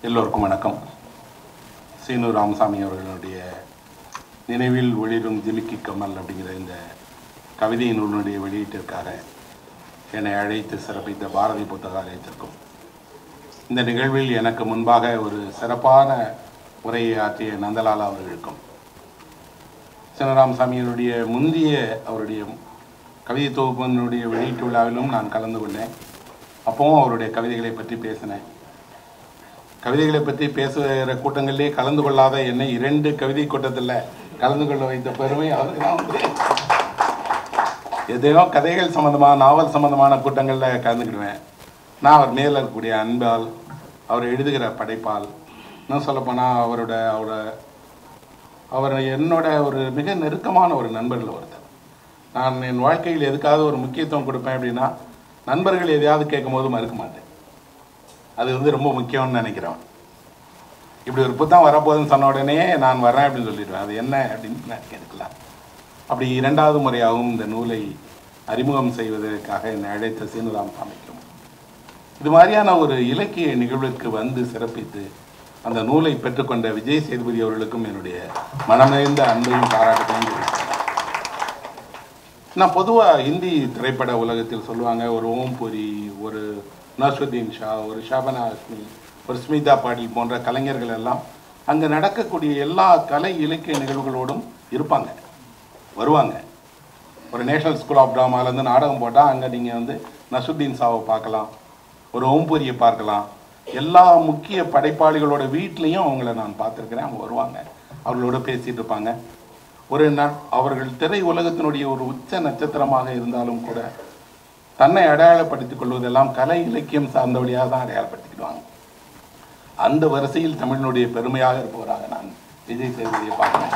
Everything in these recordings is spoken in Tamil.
எல்லோருக்கும் வணக்கம். சீனு ராமசாமி அவர்களுடைய நினைவில் ஒளிரும் ஜிமிக்கி கமல் அப்படிங்கிற இந்த கவிதை நூலினுடைய வெளியீட்டிற்காக என்னை அழைத்து சிறப்பித்த பாரதி புத்தகாலயத்திற்கும், இந்த நிகழ்வில் எனக்கு முன்பாக ஒரு சிறப்பான உரையை ஆற்றிய நந்தலாலா அவர்களுக்கும், சீனு ராமசாமியினுடைய முந்தைய அவருடைய கவிதை தொகுப்பினுடைய வெளியீட்டு விழாவிலும் நான் கலந்து கொண்டேன். அப்பவும் அவருடைய கவிதைகளை பற்றி பேசினேன். கவிதைகளை பற்றி பேசுகிற கூட்டங்களிலே கலந்து கொள்ளாத என்னை 2 கவிதை கூட்டத்தில் கலந்து கொள்ள வைத்த பெருமை அவருக்கு தான் வந்து. எதையோ கதைகள் சம்மந்தமான நாவல் சம்மந்தமான கூட்டங்களில் கலந்துக்கிடுவேன். நான் அவர் மேலே இருக்கக்கூடிய அன்பால், அவர் எழுதுகிற படைப்பால், இன்னும் சொல்லப்போனால் அவர் என்னோட ஒரு மிக நெருக்கமான ஒரு நண்பர்கள் ஒருத்தர். நான் என் வாழ்க்கையில் எதுக்காவது ஒரு முக்கியத்துவம் கொடுப்பேன் அப்படின்னா, நண்பர்கள் எதையாவது கேட்கும் போது மறுக்க மாட்டேன். அது வந்து ரொம்ப முக்கியம்னு நினைக்கிறேன். இப்படி ஒரு புத்தகம் வரப்போகுதுன்னு சொன்ன உடனே நான் வரேன் அப்படின்னு சொல்லிடுவேன். அது என்ன அப்படின்னு நான் கேட்கலாம். அப்படி 2வது முறையாகவும் இந்த நூலை அறிமுகம் செய்வதற்காக என்னை அழைத்த சீனு ராமசாமிக்கும், இது மாதிரியான ஒரு இலக்கிய நிகழ்வுக்கு வந்து சிறப்பித்து அந்த நூலை பெற்றுக்கொண்ட விஜய் சேதுபதி அவர்களுக்கும் என்னுடைய மனமிழ்ந்த அன்பையும் பாராட்டுகளையும் தெரிவிக்கிறேன். நான் பொதுவாக ஹிந்தி திரைப்பட உலகத்தில் சொல்லுவாங்க, ஒரு ஓம்புரி, ஒரு நஸ்ருதீன் ஷா, ஒரு ஷாபனா அஸ்மி, ஒரு ஸ்மிதா பாடில் போன்ற கலைஞர்கள் எல்லாம் அங்கே நடக்கக்கூடிய எல்லா கலை இலக்கிய நிகழ்வுகளோடும் இருப்பாங்க, வருவாங்க. ஒரு நேஷனல் ஸ்கூல் ஆஃப் ட்ராமாலேருந்து நாடகம் போட்டால் அங்கே நீங்கள் வந்து நஸ்ருதீன் ஷாவை பார்க்கலாம், ஒரு ஓம்புரியை பார்க்கலாம். எல்லா முக்கிய படைப்பாளிகளோட வீட்லேயும் அவங்கள நான் பார்த்துருக்கிறேன். அவங்க வருவாங்க, அவர்களோட பேசிகிட்டு இருப்பாங்க. அவர்கள் திரை உலகத்தினுடைய ஒரு உச்ச நட்சத்திரமாக இருந்தாலும் கூட தன்னை அடையாளப்படுத்திக் கொள்வதெல்லாம் கலை இலக்கியம் சார்ந்த வழியாக தான் அடையாளப்படுத்திக்கிடுவாங்க. அந்த வரிசையில் தமிழினுடைய பெருமையாக இருப்பவராக நான் விஜய் சேதுபதியை பார்க்கிறேன்.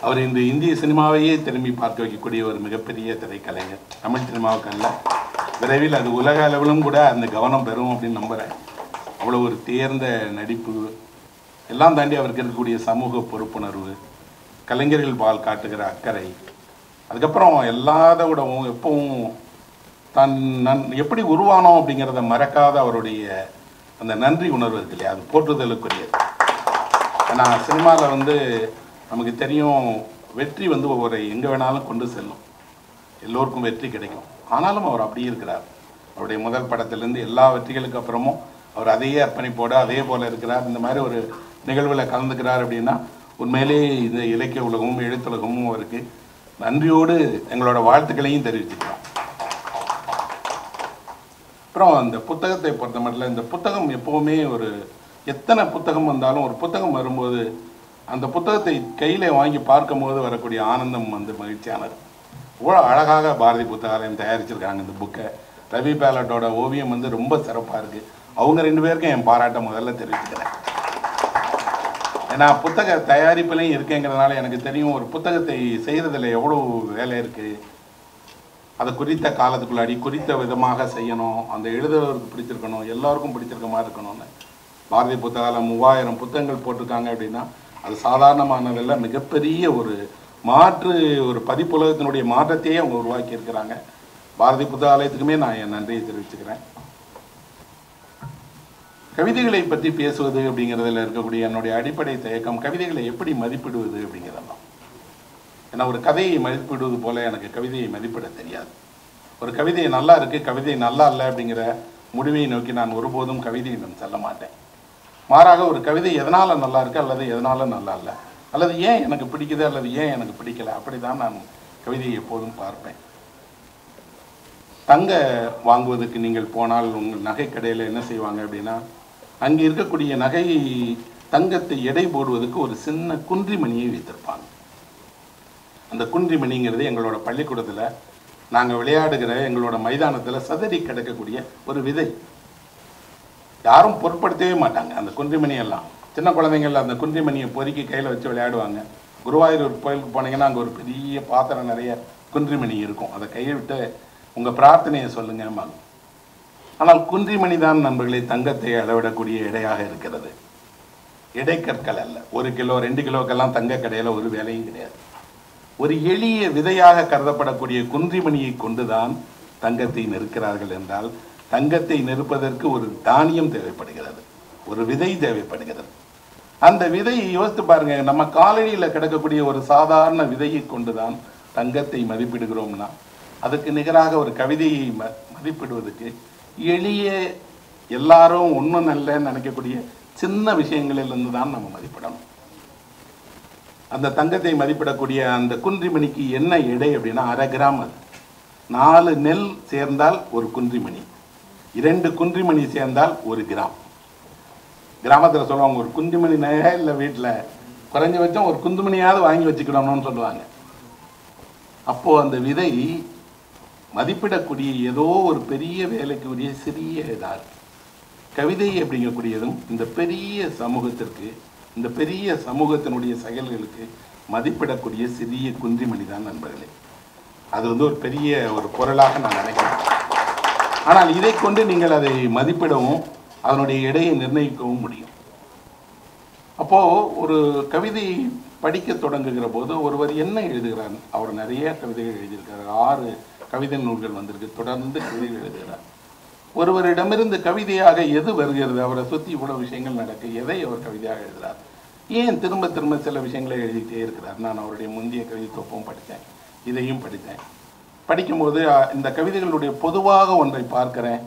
அவர் இந்த இந்திய சினிமாவையே திரும்பி பார்க்க வைக்கக்கூடிய ஒரு மிகப்பெரிய திரைக்கலைஞர். தமிழ் சினிமாவுக்கு அல்ல, விரைவில் அது உலக அளவிலும் கூட அந்த கவனம் பெறும் அப்படின்னு நம்புகிறேன். அவ்வளோ ஒரு தேர்ந்த நடிப்பு, எல்லாம் தாண்டி அவருக்கு இருக்கக்கூடிய சமூக பொறுப்புணர்வு, கலைஞர்கள் பால் காட்டுகிற அக்கறை, அதுக்கப்புறம் எல்லாத விடவும் எப்பவும் நான் எப்படி உருவானோம் அப்படிங்கிறத மறக்காத அவருடைய அந்த நன்றி உணர்வு இருக்கு இல்லையா, அது போற்றுதலுக்குரியது. ஏன்னா சினிமாவில் வந்து நமக்கு தெரியும், வெற்றி வந்து ஒவ்வொரு எங்கே வேணாலும் கொண்டு செல்லும், எல்லோருக்கும் வெற்றி கிடைக்கும். ஆனாலும் அவர் அப்படியே இருக்கிறார். அவருடைய முதல் படத்திலேருந்து எல்லா வெற்றிகளுக்கு அப்புறமும் அவர் அதையே அர்ப்பணிப்போடு அதே போல் இருக்கிறார். இந்த மாதிரி ஒரு நிகழ்வில் கலந்துக்கிறார் அப்படின்னா உண்மையிலேயே இந்த இலக்கிய உலகமும் எழுத்துலகமும் அவருக்கு நன்றியோடு எங்களோட வாழ்த்துக்களையும் தெரிவிச்சுக்கிறோம். அப்புறம் அந்த புத்தகத்தை பொறுத்த மட்டும், இந்த புத்தகம் எப்போவுமே ஒரு எத்தனை புத்தகம் வந்தாலும் ஒரு புத்தகம் வரும்போது அந்த புத்தகத்தை கையில் வாங்கி பார்க்கும் போது வரக்கூடிய ஆனந்தம் வந்து மகிழ்ச்சியானது. இவ்வளோ அழகாக பாரதி புத்தகாலயம் தயாரிச்சிருக்காங்க இந்த புக்கை. ரவி பேலட்டோட ஓவியம் வந்து ரொம்ப சிறப்பாக இருக்குது. அவங்க 2 பேருக்கும் என் பாராட்டை முதல்ல தெரிவிச்சுக்கிறேன். ஏன்னா புத்தக தயாரிப்புலையும் இருக்கேங்கிறதுனால எனக்கு தெரியும் ஒரு புத்தகத்தை செய்கிறதுல எவ்வளோ வேலை இருக்குது. அதை குறித்த காலத்துக்குள்ளாடி குறித்த விதமாக செய்யணும், அந்த எழுதுறவருக்கு பிடிச்சிருக்கணும், எல்லாருக்கும் பிடிச்சிருக்க மாதிரி இருக்கணும்னு. பாரதி புத்தகாலயம் 3000 புத்தகங்கள் போட்டிருக்காங்க அப்படின்னா அது சாதாரணமானதில் மிகப்பெரிய ஒரு மாற்று, ஒரு பதிப்புலகத்தினுடைய மாற்றத்தையே அவங்க உருவாக்கி இருக்கிறாங்க. பாரதி புத்தகாலயத்துக்குமே நான் என் நன்றியை தெரிவிச்சுக்கிறேன். கவிதைகளை பற்றி பேசுவது அப்படிங்கிறதுல இருக்கக்கூடிய என்னுடைய அடிப்படை தயக்கம், கவிதைகளை எப்படி மதிப்பிடுவது அப்படிங்கிறதெல்லாம். ஏன்னா ஒரு கதையை மதிப்பிடுவது போல எனக்கு கவிதையை மதிப்பிட தெரியாது. ஒரு கவிதை நல்லா இருக்குது, கவிதை நல்லா இல்லை அப்படிங்கிற முடிவை நோக்கி நான் ஒருபோதும் கவிதையிடம் செல்ல மாட்டேன். மாறாக ஒரு கவிதை எதனால் நல்லா இருக்குது அல்லது எதனால் நல்லா இல்லை, அல்லது ஏன் எனக்கு பிடிக்குது அல்லது ஏன் எனக்கு பிடிக்கலை, அப்படி தான் நான் கவிதையை எப்போதும் பார்ப்பேன். தங்க வாங்குவதற்கு நீங்கள் போனால் உங்கள் நகை கடையில் என்ன செய்வாங்க அப்படின்னா, அங்கே இருக்கக்கூடிய நகை தங்கத்தை எடை போடுவதற்கு ஒரு சின்ன குன்றிமணியை வைத்திருப்பாங்க. அந்த குன்றிமணிங்கிறது எங்களோட பள்ளிக்கூடத்தில் நாங்கள் விளையாடுகிற எங்களோட மைதானத்தில் சதறி கிடக்கக்கூடிய ஒரு விதை. யாரும் பொருட்படுத்தவே மாட்டாங்க அந்த குன்றிமணியெல்லாம். சின்ன குழந்தைங்கள் அந்த குன்றிமணியை பொறுக்கி கையில் வச்சு விளையாடுவாங்க. குருவாயூர் கோயிலுக்கு போனீங்கன்னா அங்கே ஒரு பெரிய பாத்திரம் நிறைய குன்றிமணி இருக்கும். அதை கையை விட்டு உங்கள் பிரார்த்தனையை சொல்லுங்கம்பாங்க. ஆனால் குன்றிமணி தான் நண்பர்களை தங்கத்தை அளவிடக்கூடிய எடையாக இருக்கிறது. இடைக்கற்கள் அல்ல. 1 கிலோ 2 கிலோக்கெல்லாம் தங்க கடையில் ஒரு வேலையும் கிடையாது. ஒரு எளிய விதையாக கருதப்படக்கூடிய குன்றிமணியை கொண்டுதான் தங்கத்தை நிற்கிறார்கள் என்றால் தங்கத்தை நெருப்பதற்கு ஒரு தானியம் தேவைப்படுகிறது, ஒரு விதை தேவைப்படுகிறது. அந்த விதையை யோசித்து பாருங்க. நம்ம காலடியில் கிடக்கக்கூடிய ஒரு சாதாரண விதையை கொண்டுதான் தங்கத்தை மதிப்பிடுகிறோம்னா, அதுக்கு நிகராக ஒரு கவிதையை மதிப்பிடுவதற்கு எளிய, எல்லாரும் ஒன்றும் நல்லன்னு நினைக்கக்கூடிய சின்ன விஷயங்களிலிருந்து தான் நம்ம மதிப்பிடணும். அந்த தங்கத்தை மதிப்பிடக்கூடிய அந்த குன்றிமணிக்கு என்ன எடை அப்படின்னா 1/2 கிராம். அது 4 நெல் சேர்ந்தால் ஒரு குன்றிமணி, 2 குன்றிமணி சேர்ந்தால் 1 கிராம். கிராமத்தில் சொல்லுவாங்க, ஒரு குன்றிமணி நகை இல்லை வீட்டில் குறைஞ்சபட்சம் ஒரு குந்துமணியாவது வாங்கி வச்சுக்கணும்னு சொல்லுவாங்க. அப்போது அந்த விதை மதிப்பிடக்கூடிய ஏதோ ஒரு பெரிய வேலைக்கு உரிய சிறிய இதாக இருக்கு. கவிதை அப்படிங்கக்கூடியதும் இந்த பெரிய சமூகத்திற்கு, இந்த பெரிய சமூகத்தினுடைய செயல்களுக்கு மதிப்பிடக்கூடிய சிறிய குன்றிமணி தான் நண்பர்களே. அது ஒரு பெரிய ஒரு பொருளாக நான் நினைக்கிறேன். ஆனால் இதை கொண்டு நீங்கள் அதை மதிப்பிடவும் அதனுடைய எடையை நிர்ணயிக்கவும் முடியும். அப்போது ஒரு கவிதை படிக்க தொடங்குகிற போது ஒருவர் என்ன எழுதுகிறார்? அவர் நிறைய கவிதைகள் எழுதியிருக்கிறார். 6 கவிதை நூல்கள் வந்திருக்கு, தொடர்ந்து கவிதைகள் எழுதுகிறார். ஒருவரிடமிருந்து கவிதையாக எது வருகிறது? அவரை சுற்றி இவ்வளோ விஷயங்கள் நடக்க, எதை அவர் கவிதையாக எழுதுகிறார்? ஏன் திரும்ப திரும்ப சில விஷயங்களை எழுதிக்கிட்டே இருக்கிறார்? நான் அவருடைய முந்தைய கவிதை தொப்பும் படித்தேன், இதையும் படித்தேன். படிக்கும்போது இந்த கவிதைகளுடைய பொதுவாக ஒன்றை பார்க்கிறேன்.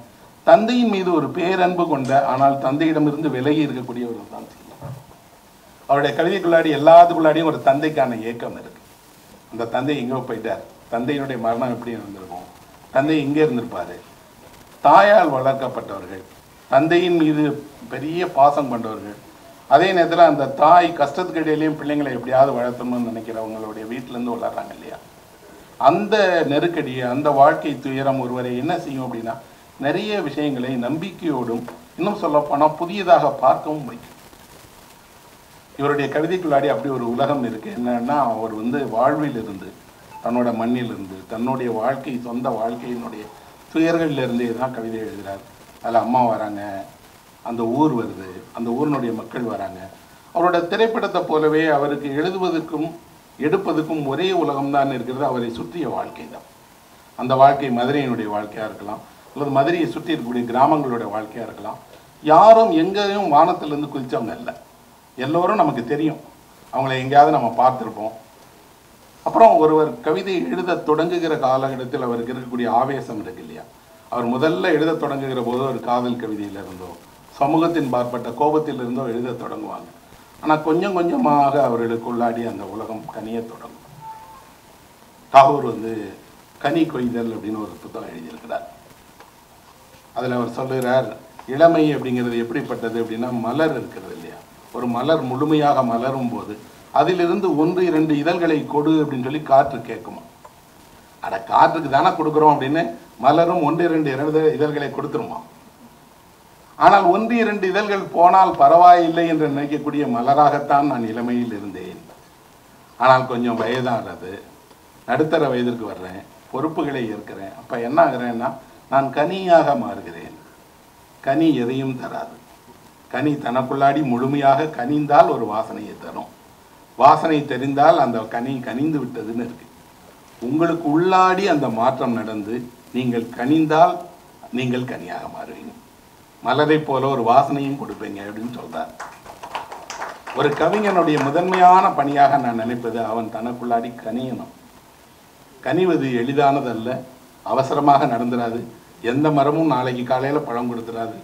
தந்தையின் மீது ஒரு பேரன்பு கொண்ட, ஆனால் தந்தையிடமிருந்து விலகி இருக்கக்கூடியவர்கள் தான் செய்யும். அவருடைய கவிதைக்குள்ளாடி எல்லாத்துக்குள்ளாடியும் ஒரு தந்தைக்கான ஏக்கம் இருக்கு. அந்த தந்தை எங்கோ போயிட்டார், தந்தையினுடைய மரணம் எப்படி இருந்திருக்கும், தந்தை எங்கே இருந்திருப்பாரு, தாயால் வளர்க்கப்பட்டவர்கள், தந்தையின் மீது பெரிய பாசம் கொண்டவர்கள், அதே நேரத்தில் அந்த தாய் கஷ்டத்துக்கு இடையிலையும் பிள்ளைங்களை எப்படியாவது வளர்த்தணும்னு நினைக்கிறவங்களுடைய வீட்டிலேருந்து வளர்றாங்க இல்லையா? அந்த நெருக்கடியை, அந்த வாழ்க்கை துயரம் ஒருவரை என்ன செய்யும் அப்படின்னா, நிறைய விஷயங்களை நம்பிக்கையோடும், இன்னும் சொல்லப்போனால் புதியதாக பார்க்கவும் வைக்கும். இவருடைய கவிதைக்குள்ளாடி அப்படி ஒரு உலகம் இருக்கு. என்னன்னா, அவர் வாழ்வில் இருந்து, தன்னோட மண்ணிலிருந்து, தன்னுடைய வாழ்க்கை, சொந்த வாழ்க்கையினுடைய துயர்களிலிருந்தே தான் கவிதை எழுதுகிறார். அதில் அம்மா வராங்க, அந்த ஊர் வருது, அந்த ஊரினுடைய மக்கள் வராங்க. அவரோட திரைப்படத்தை போலவே அவருக்கு எழுதுவதற்கும் எடுப்பதற்கும் ஒரே உலகம்தான் இருக்கிறது, அவரை சுற்றிய வாழ்க்கை தான். அந்த வாழ்க்கை மதுரையினுடைய வாழ்க்கையாக இருக்கலாம், அல்லது மதுரையை சுற்றி இருக்கக்கூடிய கிராமங்களுடைய வாழ்க்கையாக இருக்கலாம். யாரும் எங்கேயும் வானத்திலேருந்து குதித்தவங்க இல்லை, எல்லோரும் நமக்கு தெரியும், அவங்கள எங்கேயாவது நம்ம பார்த்துருப்போம். அப்புறம் ஒருவர் கவிதை எழுத தொடங்குகிற காலகட்டத்தில் அவருக்கு இருக்கக்கூடிய ஆவேசம் இருக்கு இல்லையா? அவர் முதல்ல எழுத தொடங்குகிற போது ஒரு காதல் கவிதையில் இருந்தோ, சமூகத்தின் பார்ப்பட்ட கோபத்தில் இருந்தோ எழுத தொடங்குவாங்க. ஆனால் கொஞ்சம் கொஞ்சமாக அவர்களுக்குள்ளாடி அந்த உலகம் கனிய தொடங்கும். தாகூர் கனி கொய்தல் அப்படின்னு ஒரு புத்தகம் எழுதியிருக்கிறார். அதில் அவர் சொல்லுகிறார், இளமை அப்படிங்கிறது எப்படிப்பட்டது அப்படின்னா, மலர் இருக்கிறது இல்லையா? ஒரு மலர் முழுமையாக மலரும் போது அதிலிருந்து 1-2 இதழ்களை கொடு அப்படின்னு சொல்லி காற்று கேட்குமா? அட, காற்றுக்கு தானே கொடுக்குறோம் அப்படின்னு மலரும் 1-2 இதழ்களை கொடுத்துருமா? ஆனால் 1-2 இதழ்கள் போனால் பரவாயில்லை என்று நினைக்கக்கூடிய மலராகத்தான் நான் இளமையில் இருந்தேன். ஆனால் கொஞ்சம் வயதாகிறது, நடுத்தர வயதிற்கு வர்றேன், பொறுப்புகளை ஏற்கிறேன். அப்போ என்ன ஆகிறேன்னா, நான் கனியாக மாறுகிறேன். கனி எதையும் தராது. கனி தனக்குள்ளாடி முழுமையாக கனிந்தால் ஒரு வாசனையை தரும். வாசனை தெரிந்தால் அந்த கனி கனிந்து விட்டதுன்னு இருக்கு. உங்களுக்கு உள்ளாடி அந்த மாற்றம் நடந்து நீங்கள் கனிந்தால் நீங்கள் கனியாக மாறுவீங்க. மலரை போல ஒரு வாசனையும் கொடுப்பீங்க அப்படின்னு சொல்றார். ஒரு கவிஞனுடைய முதன்மையான பணியாக நான் நினைப்பது, அவன் தனக்குள்ளாடி கனியணும். கனிவது எளிதானதல்ல, அவசரமாக நடந்துடாது. எந்த மரமும் நாளைக்கு காலையில் பழம் கொடுத்துடாது.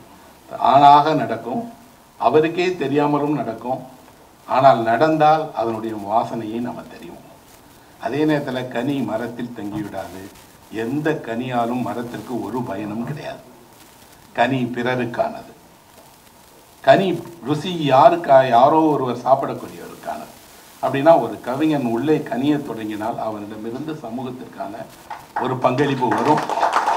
ஆணாக நடக்கும், அவருக்கே தெரியாமலும் நடக்கும். ஆனால் நடந்தால் அதனுடைய வாசனையை நம்ம தெரியும். அதே நேரத்தில் கனி மரத்தில் தங்கிவிடாது. எந்த கனியாலும் மரத்திற்கு ஒரு பயனும் கிடையாது. கனி பிறருக்கானது. கனி ருசி யாரோ ஒருவர் சாப்பிடக்கூடியவருக்கானது. அப்படின்னா ஒரு கவிஞன் உள்ளே கனியை தொடங்கினால் அவனிடமிருந்து சமூகத்திற்கான ஒரு பங்களிப்பு வரும்.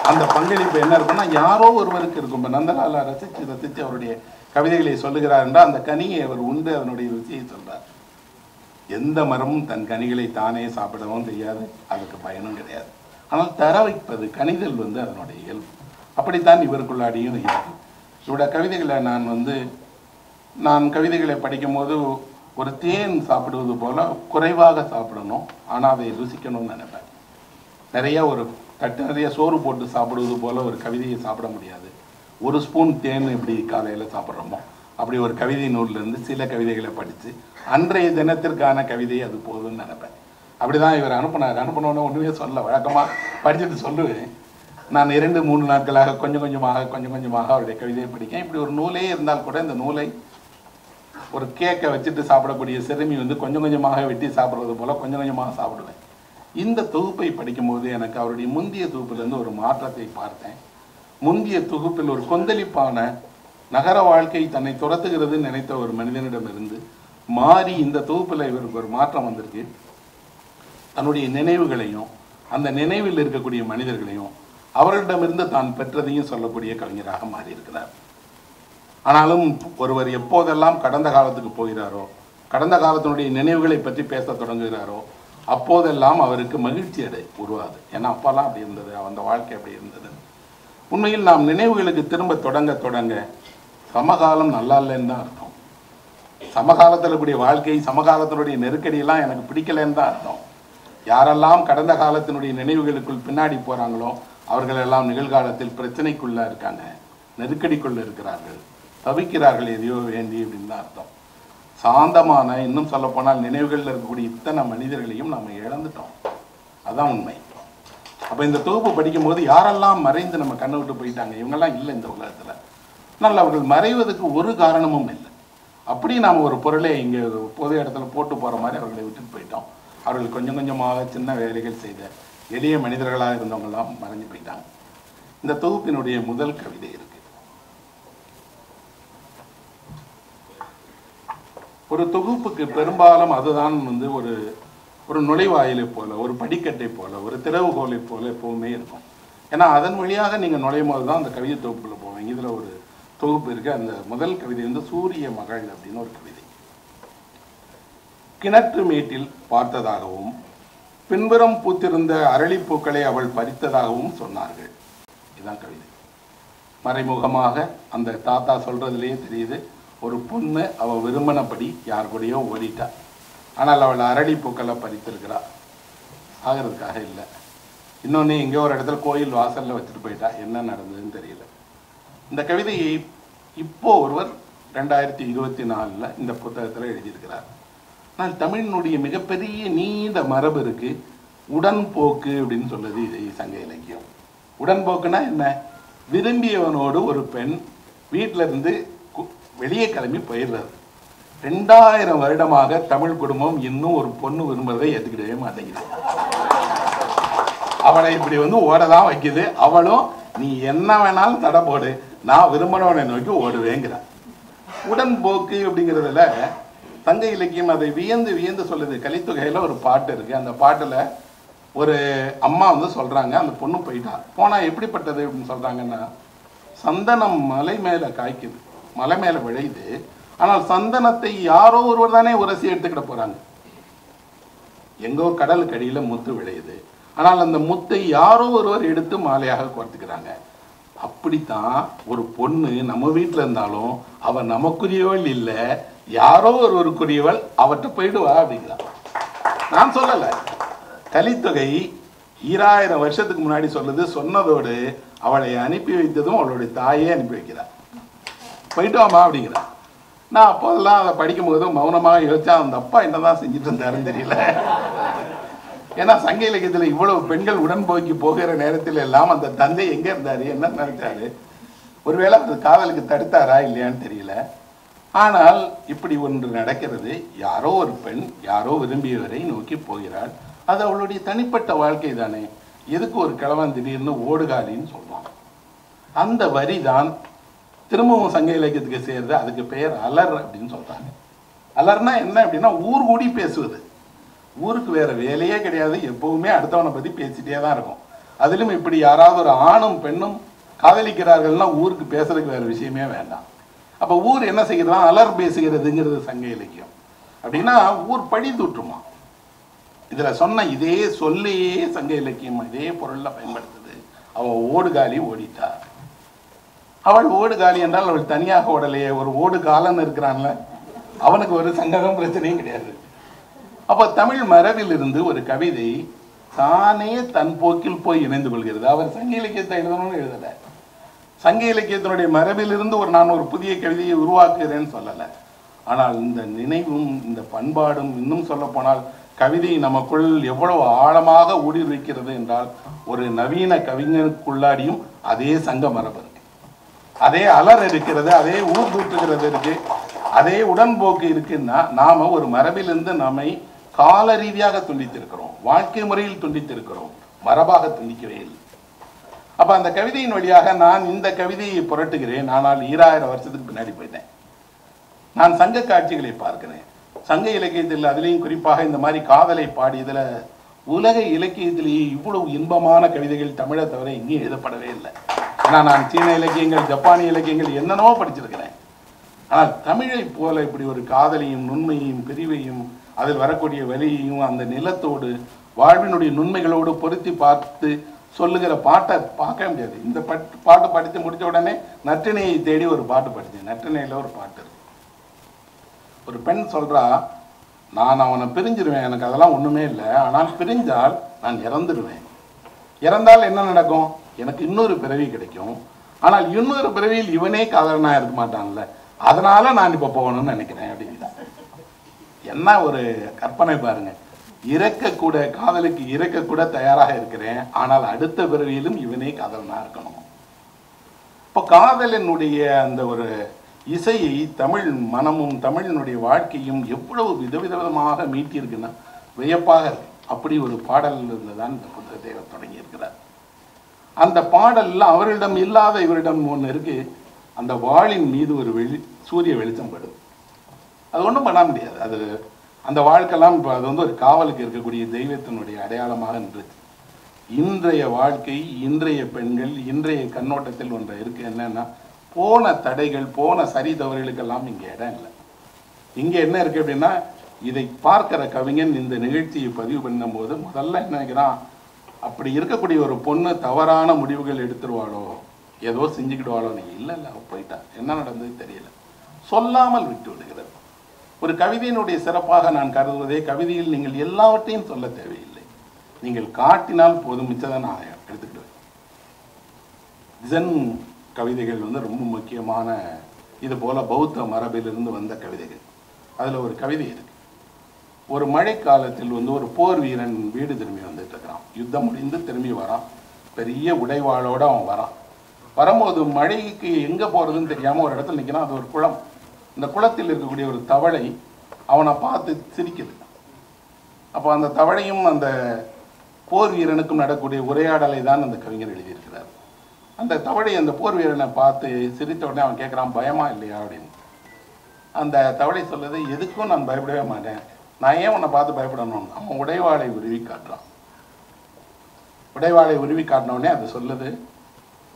அந்த பங்களிப்பு என்ன இருக்குன்னா, யாரோ ஒருவருக்கு இருக்கும். இப்போ நந்தலாலா ரசித்து அவருடைய கவிதைகளை சொல்லுகிறார் என்றால் அந்த கனியை அவர் உண்டு அதனுடைய ருசியை சொல்றார். எந்த மரமும் தன் கனிகளை தானே சாப்பிடவும் செய்யாது, அதுக்கு பயனும் கிடையாது. ஆனால் தர வைப்பது, கனிதல் அதனுடைய இயல்பு. அப்படித்தான் இவருக்குள்ளாடியும் இருக்கு. இவருடைய கவிதைகளை நான் கவிதைகளை படிக்கும் போது ஒரு தேன் சாப்பிடுவது போல குறைவாக சாப்பிடணும், ஆனால் அதை ருசிக்கணும்னு நினைப்பேன். நிறைய ஒரு தட்டு நிறைய சோறு போட்டு சாப்பிடுவது போல ஒரு கவிதையை சாப்பிட முடியாது. ஒரு ஸ்பூன் தேன் இப்படி காலையில் சாப்பிட்றோமோ அப்படி ஒரு கவிதை நூல்லேருந்து சில கவிதைகளை படித்து அன்றைய தினத்திற்கான கவிதை அது போதும்னு நினைப்பேன். அப்படி தான் இவர் அனுப்பினோன்னு ஒன்றுமே சொல்ல, வழக்கமாக படிச்சுட்டு சொல்லுவேன். நான் 2-3 நாட்களாக கொஞ்சம் கொஞ்சமாக அவருடைய கவிதையை படிக்கேன். இப்படி ஒரு நூலே இருந்தால் கூட இந்த நூலை ஒரு கேக்கை வச்சுட்டு சாப்பிடக்கூடிய சிறுமி கொஞ்சம் கொஞ்சமாக வெட்டி சாப்பிட்றது போல் கொஞ்சம் கொஞ்சமாக சாப்பிடுவேன். இந்த தொகுப்பை படிக்கும்போது எனக்கு அவருடைய முந்திய தொகுப்பிலிருந்து ஒரு மாற்றத்தை பார்த்தேன். முந்திய தொகுப்பில் ஒரு கொந்தளிப்பான நகர வாழ்க்கை தன்னை துரத்துகிறதுன்னு நினைத்த ஒரு மனிதனிடமிருந்து மாறி இந்த தொகுப்பில் இவருக்கு ஒரு மாற்றம் வந்திருக்கு. தன்னுடைய நினைவுகளையும் அந்த நினைவில் இருக்கக்கூடிய மனிதர்களையும் அவர்களிடமிருந்து தான் பெற்றதையும் சொல்லக்கூடிய கவிஞராக மாறி இருக்கிறார். ஆனாலும் ஒருவர் எப்போதெல்லாம் கடந்த காலத்துக்கு போகிறாரோ, கடந்த காலத்தினுடைய நினைவுகளை பற்றி பேச தொடங்குகிறாரோ, அப்போதெல்லாம் அவருக்கு மகிழ்ச்சி உருவாது. ஏன்னா அப்பெல்லாம் அப்படி இருந்தது, அந்த வாழ்க்கை அப்படி இருந்தது. உண்மையில் நாம் நினைவுகளுக்கு திரும்ப தொடங்க சமகாலம் நல்லா இல்லைன்னு தான் அர்த்தம். சமகாலத்தில் கூடிய வாழ்க்கை, சமகாலத்தினுடைய நெருக்கடியெல்லாம் எனக்கு பிடிக்கலன்னு தான் அர்த்தம். யாரெல்லாம் கடந்த காலத்தினுடைய நினைவுகளுக்குள் பின்னாடி போகிறாங்களோ அவர்களெல்லாம் நிகழ்காலத்தில் பிரச்சனைக்குள்ளே இருக்காங்க, நெருக்கடிக்குள்ளே இருக்கிறார்கள், தவிக்கிறார்கள் எதையோ வேண்டி அப்படின்னு தான் அர்த்தம். சாந்தமான, இன்னும் சொல்லப்போனால் நினைவுகளில் இருக்கக்கூடிய இத்தனை மனிதர்களையும் நம்ம இழந்துட்டோம். அதுதான் உண்மை. அப்போ இந்த தொகுப்பு படிக்கும்போது யாரெல்லாம் மறைந்து நம்ம கண்ணை விட்டு போயிட்டாங்க, இவங்கெல்லாம் இல்லை இந்த உலகத்தில். ஆனால் அவர்கள் மறைவதற்கு ஒரு காரணமும் இல்லை. அப்படி நாம் ஒரு பொருளை இங்கே பொது இடத்துல போட்டு போகிற மாதிரி அவர்களை விட்டுட்டு போயிட்டோம். அவர்கள் கொஞ்சம் கொஞ்சமாக சின்ன வேலைகள் செய்த எளிய மனிதர்களாக இருந்தவங்கெல்லாம் மறைஞ்சு போயிட்டாங்க. இந்த தொகுப்பினுடைய முதல் கவிதை இருக்கு. ஒரு தொகுப்புக்கு பெரும்பாலும் அதுதான் ஒரு ஒரு நுழைவாயிலை போல, ஒரு படிக்கட்டை போல, ஒரு திறவுகோலை போல எப்பவுமே இருக்கும். ஏன்னா அதன் வழியாக நீங்கள் நுழையும் போது தான் அந்த கவிதை தொகுப்புக்குள்ள போவீங்க. இதில் ஒரு தொகுப்பு இருக்கு. அந்த முதல் கவிதை சூரிய மகள் அப்படின்னு ஒரு கவிதை. கிணற்று மேட்டில் பார்த்ததாகவும் பின்புறம் பூத்திருந்த அரளிப்பூக்களை அவள் பறித்ததாகவும் சொன்னார்கள். இதுதான் கவிதை. மறைமுகமாக அந்த தாத்தா சொல்றதுலேயே தெரியுது, ஒரு பொண்ணு அவள் விரும்பினபடி யார் கூடயோ ஓடிட்டா. ஆனால் அவள் அரளிப்பூக்களை பறித்திருக்கிறா, ஆகிறதுக்காக இல்லை. இன்னொன்று எங்கேயோ ஒரு இடத்துல கோயில் வாசலில் வச்சுட்டு போயிட்டா. என்ன நடந்ததுன்னு தெரியல. இந்த கவிதையை இப்போ ஒருவர் 2024 இந்த புத்தகத்தில் எழுதியிருக்கிறார். ஆனால் தமிழினுடைய மிகப்பெரிய நீண்ட மரபு இருக்கு. உடன்போக்கு அப்படின்னு சொல்லுது இதை சங்க இலக்கியம். உடன்போக்குன்னா என்ன? விரும்பியவனோடு ஒரு பெண் வீட்டில இருந்து வெளியே கிளம்பி போயிடுறது. 2000 வருடமாக தமிழ் குடும்பம் இன்னும் ஒரு பொண்ணு விரும்புறதை ஏற்றுக்கிடவே மாட்டேங்குது. அவளை இப்படி ஓடதான் வைக்குது. அவளும் நீ என்ன வேணாலும் தடை போடு, நான் விரும்பினவனை நோக்கி ஓடுவேங்கிறான். உடன்போக்கு அப்படிங்கிறதுல சங்க இலக்கியம் அதை வியந்து வியந்து சொல்லுது. கலித்தொகையில் ஒரு பாட்டு இருக்கு. அந்த பாட்டில் ஒரு அம்மா சொல்றாங்க, அந்த பொண்ணு போயிட்டா. போனா எப்படிப்பட்டது அப்படின்னு சொல்றாங்கன்னா, சந்தனம் மலை மேல காய்க்குது, மலை மேல விளையுது. ஆனால் சந்தனத்தை யாரோ ஒருவர் தானே உரசி எடுத்துக்கிட போறாங்க. எங்கோ கடலுக்கு அடியில முத்து விளையுது. ஆனால் அந்த முத்தை யாரோ ஒருவர் எடுத்து மாலையாக கோர்த்துக்கிறாங்க. அப்படித்தான் ஒரு பொண்ணு நம்ம வீட்டில் இருந்தாலும் அவ நமக்குரியவள் இல்லை, யாரோ ஒருவருக்குரியவள், அவற்றை போயிடுவா அப்படிங்கிறான். நான் சொல்லலை, கலித்தொகை 2000 வருஷத்துக்கு முன்னாடி சொல்லுது. சொன்னதோடு அவளை அனுப்பி வைத்ததும் அவளுடைய தாயே அனுப்பி வைக்கிறார். போயிட்டு வாமா அப்படிங்கிறான். நான் அப்போதெல்லாம் அதை படிக்கும்போது மௌனமாக யோசிச்சா, அந்த அப்பா என்னதான் செஞ்சுட்டு இருந்தாருன்னு தெரியல. ஏன்னா சங்க இலக்கியத்தில் இவ்வளவு பெண்கள் உடன்போக்கி போகிற நேரத்தில் எல்லாம் அந்த தந்தை எங்கே இருந்தாரு, என்ன நினைச்சாரு, ஒருவேளை அது காதலுக்கு தடுத்தாரா இல்லையான்னு தெரியல. ஆனால் இப்படி ஒன்று நடக்கிறது. யாரோ ஒரு பெண் யாரோ விரும்பியவரை நோக்கி போகிறாள். அது அவளுடைய தனிப்பட்ட வாழ்க்கை தானே. எதுக்கு ஒரு கிழவன் திடீர்னு ஓடுகாலின்னு சொல்றான். அந்த வரி தான் திரும்பவும் சங்க இலக்கியத்துக்கு சேர்ந்து. அதுக்கு பெயர் அலர் அப்படின்னு சொல்றாங்க. அலர்னா என்ன அப்படின்னா ஊர் கூடி பேசுவது. ஊருக்கு வேற வேலையே கிடையாது, எப்பவுமே அடுத்தவனை பத்தி பேசிட்டே தான் இருக்கும். அதிலும் இப்படி யாராவது ஒரு ஆணும் பெண்ணும் காதலிக்கிறார்கள்னா ஊருக்கு பேசுறதுக்கு வேற விஷயமே வேண்டாம். அப்ப ஊர் என்ன செய்கிறதா, அலர் பேசுகிறதுங்கிறது சங்க இலக்கியம். அப்படின்னா ஊர் பழி தூற்றுமா. இதுல சொன்ன இதே சொல்லையே சங்க இலக்கியம் இதே பொருள்ல பயன்படுத்துது. அவள் ஓடுகாலி ஓடிட்டா. அவள் ஓடுகாலி என்றால் அவள் தனியாக ஓடலையே, ஒரு ஓடு காலன்னு இருக்கிறான்ல, அவனுக்கு ஒரு சங்கடம் பிரச்சனையும் கிடையாது. அப்ப தமிழ் மரபில் இருந்து ஒரு கவிதை தானே தன் போக்கில் போய் இணைந்து கொள்கிறது. அவர் சங்க இலக்கியத்தை எழுதணும்னு எழுதல, சங்க இலக்கியத்தினுடைய மரபிலிருந்து நான் ஒரு புதிய கவிதையை உருவாக்குகிறேன்னு சொல்லலை. ஆனால் இந்த நினைவும் இந்த பண்பாடும், இன்னும் சொல்ல போனால் கவிதை நமக்குள் எவ்வளவு ஆழமாக ஊடுருவிக்கிறது என்றால், ஒரு நவீன கவிஞனுக்குள்ளாடியும் அதே சங்க மரபு இருக்கு, அதே அலர் இருக்கிறது, அதே ஊர்தூற்றுகிறது இருக்கு, அதே உடன்போக்கு இருக்குன்னா நாம ஒரு மரபிலிருந்து நம்மை கால ரீதியாக துண்டித்திருக்கிறோம், வாழ்க்கை முறையில் துண்டித்திருக்கிறோம், மரபாக துண்டிக்கவே இல்லை. அப்ப அந்த கவிதையின் வழியாக நான் இந்த கவிதையை புரட்டுகிறேன். ஆனால் 2000 வருஷத்துக்கு பின்னாடி போயிட்டேன். நான் சங்க காட்சிகளை பார்க்கிறேன். சங்க இலக்கியத்தில் அதிலையும் குறிப்பாக இந்த மாதிரி காதலை பாடி இதில் உலக இலக்கியத்திலேயே இவ்வளவு இன்பமான கவிதைகள் தமிழை தவிர இங்கேயும் எழுதப்படவே இல்லை. ஏன்னா நான் சீன இலக்கியங்கள், ஜப்பானிய இலக்கியங்கள் என்னென்னவோ படிச்சிருக்கிறேன். ஆனால் தமிழை போல இப்படி ஒரு காதலையும் நுண்மையையும் பிரிவையும் அதில் வரக்கூடிய வலியையும் அந்த நிலத்தோடு வாழ்வினுடைய நுண்மைகளோடு பொருத்தி பார்த்து சொல்லுகிற பாட்டை பார்க்க முடியாது. இந்த பாட்டு படித்து முடித்த உடனே நற்றினையை தேடி ஒரு பாட்டு படித்தேன். நற்றினையில் ஒரு பாட்டு இருக்கு. ஒரு பெண் சொல்றா, நான் அவனை பிரிஞ்சிருவேன், எனக்கு அதெல்லாம் ஒண்ணுமே இல்லை, ஆனால் பிரிஞ்சால் நான் இறந்துடுவேன். இறந்தால் என்ன நடக்கும்? எனக்கு இன்னொரு பிறவி கிடைக்கும். ஆனால் இன்னொரு பிறவியில் இவனே காதலனா இருக்க மாட்டான்ல, அதனால நான் இப்ப போகணும்னு நினைக்கிறேன் அப்படின்னு. என்ன ஒரு கற்பனை பாருங்க. இறக்கக்கூட, காதலுக்கு இறக்கக்கூட தயாராக இருக்கிறேன், ஆனால் அடுத்த பிறவியிலும் இவனே காதலனா இருக்கணும். இப்போ காதலினுடைய அந்த ஒரு இசையை தமிழ் மனமும் தமிழினுடைய வாழ்க்கையும் எவ்வளவு விதவிதமாக மீட்டியிருக்குன்னா வியப்பாக இருக்கு. அப்படி ஒரு பாடலிருந்து தான் இந்த புத்தகத்தை தொடங்கி இருக்கிறார். அந்த பாடல்ல அவரிடம் இல்லாத இவரிடம் ஒன்று இருக்கு. அந்த வாளின் மீது ஒரு சூரிய வெளிச்சம் படுது. அது ஒன்றும் பண்ண முடியாது. அது அந்த வாழ்க்கைலாம் இப்போ அது ஒரு காவலுக்கு இருக்கக்கூடிய தெய்வத்தினுடைய அடையாளமாக இருந்துச்சு. இன்றைய வாழ்க்கை, இன்றைய பெண்கள், இன்றைய கண்ணோட்டத்தில் ஒன்று இருக்கு. என்னன்னா, போன தடைகள், போன சரி தவறுகளுக்கெல்லாம் இங்கே இடம் இல்லை. இங்கே என்ன இருக்கு அப்படின்னா, இதை பார்க்கிற கவிஞன் இந்த நிகழ்ச்சியை பதிவு பண்ணும்போது முதல்ல என்ன நினைக்கிறான், அப்படி இருக்கக்கூடிய ஒரு பொண்ணு தவறான முடிவுகள் எடுத்துருவாளோ, ஏதோ செஞ்சுக்கிடுவாளோ. இல்லை இல்லை, போயிட்டா, என்ன நடந்தது தெரியல, சொல்லாமல் விட்டு விடுகிறது. ஒரு கவிதையினுடைய சிறப்பாக நான் கருதுவதே, கவிதையில் நீங்கள் எல்லாவற்றையும் சொல்ல தேவையில்லை, நீங்கள் காட்டினால் போதும், மிச்சதை நான் எடுத்துக்கிடுவேன். ஜென் கவிதைகள் ரொம்ப முக்கியமான, இது போல பௌத்த மரபிலிருந்து வந்த கவிதைகள். அதில் ஒரு கவிதை இருக்கு. ஒரு மழை காலத்தில் ஒரு போர் வீரன் வீடு திரும்பி வந்துட்டு இருக்கிறான். யுத்தம் முடிந்து திரும்பி வரான். பெரிய உடைவாளோட அவன் வரான். வரும்போது மழைக்கு எங்கே போகிறதுன்னு தெரியாமல் ஒரு இடத்துல நிற்கிறான். அது ஒரு குளம். இந்த குளத்தில் இருக்கக்கூடிய ஒரு தவளை அவனை பார்த்து சிரிக்குது. அப்போ அந்த தவளையும் அந்த போர் வீரனுக்கும் நடக்கக்கூடிய உரையாடலை தான் அந்த கவிஞர் எழுதியிருக்கிறார். அந்த தவளை அந்த போர் வீரனை பார்த்து சிரித்த உடனே அவன் கேட்குறான், பயமா இல்லையா அப்படின்னு. அந்த தவளை சொல்லுது, எதுக்கும் நான் பயப்படவே மாட்டேன், நான் ஏன் உன்னை பார்த்து பயப்படணும். அவன் உடைவாளை உருவி காட்டுறான். உடைவாளை உருவி காட்டினோடனே அது சொல்லுது,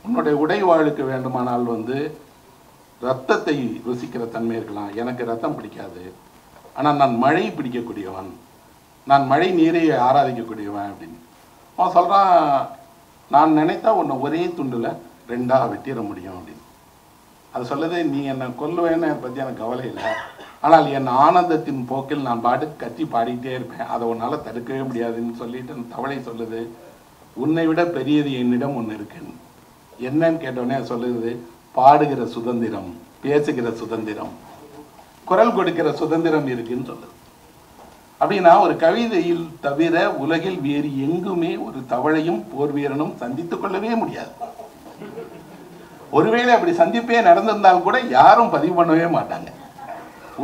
உன்னுடைய உடைவாளுக்கு வேண்டுமானால் ரத்தத்தை ருசிக்கிற தன்மை இருக்கலாம், எனக்கு ரத்தம் பிடிக்காது, ஆனால் நான் மழை பிடிக்கக்கூடியவன், நான் மழை நீரை ஆராதிக்கக்கூடியவன் அப்படின்னு. அவன் சொல்கிறான், நான் நினைத்தா உன்னை ஒரே துண்டில் 2ஆக வெட்டிட முடியும் அப்படின்னு. அது சொல்லுது, நீ என்னை கொல்லுவேன்னு பற்றி எனக்கு கவலை இல்லை, ஆனால் என் ஆனந்தத்தின் போக்கில் நான் பாட்டுக்கு கத்தி பாடிக்கிட்டே இருப்பேன், அதை உன்னால் தடுக்கவே முடியாதுன்னு சொல்லிட்டு அந்த தவளை சொல்லுது, உன்னை விட பெரியது என்னிடம் ஒன்று இருக்குன்னு. என்னன்னு கேட்டோடனே சொல்லுது, பாடுகிற சுதந்திரம், பேசுகிற சுதந்திரம், குரல் கொடுக்கிற சுதந்திரம் இருக்குன்னு சொல்லுது. அப்படின்னா ஒரு கவிதையில் தவிர உலகில் வேறு எங்குமே ஒரு தவளையும் போர் வீரனும் சந்தித்துக் கொள்ளவே முடியாது. ஒருவேளை அப்படி சந்திப்பே நடந்திருந்தால் கூட யாரும் பதிவு பண்ணவே மாட்டாங்க.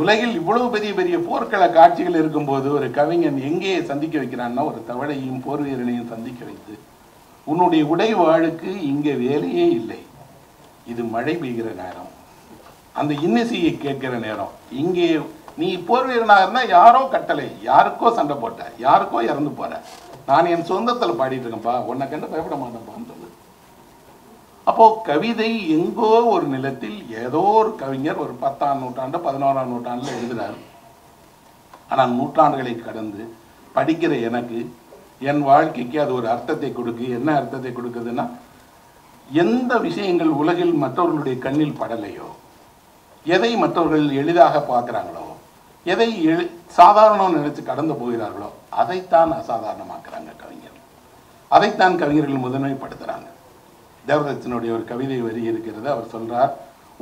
உலகில் இவ்வளவு பெரிய பெரிய போர்க்கள காட்சிகள் இருக்கும்போது ஒரு கவிஞன் எங்கே சந்திக்க வைக்கிறான்னா, ஒரு தவளையும் போர் வீரனையும் சந்திக்க வைத்து, உன்னுடைய உடை வாழுக்கு இங்கே வேலையே இல்லை, இது மழை பெய்கிற நேரம், அந்த இன்னிசையை கேட்கிற நேரம், இங்கே நீ போர் வீரனாக இருந்தால் யாரோ கட்டளை, யாருக்கோ சண்டை போட்ட, யாருக்கோ இறந்து போற, நான் என் சொந்தத்தில் பாடிட்டு இருக்கேன்ப்பா, உன்னை கண்டு பயப்பட மாட்டேன்ப்பான்னு சொல்லுது. அப்போ கவிதை எங்கோ ஒரு நிலத்தில் ஏதோ ஒரு கவிஞர் ஒரு 10ஆம் நூற்றாண்டு 11ஆம் நூற்றாண்டுல எழுதுறார். ஆனால் நூற்றாண்டுகளை கடந்து படிக்கிற எனக்கு, என் வாழ்க்கைக்கு அது ஒரு அர்த்தத்தை கொடுக்கு. என்ன அர்த்தத்தை கொடுக்குதுன்னா, எந்த விஷயங்கள் உலகில் மற்றவர்களுடைய கண்ணில் படலையோ, எதை மற்றவர்கள் எளிதாக பார்க்குறாங்களோ, எதை சாதாரணம் நினைச்சு கடந்து போகிறார்களோ, அதைத்தான் அசாதாரணமாக்குறாங்க கவிஞர்கள். அதைத்தான் கவிஞர்கள் முதன்மைப்படுத்துறாங்க. தேவதச்சனுடைய ஒரு கவிதை வரி இருக்கிறது. அவர் சொல்றார்,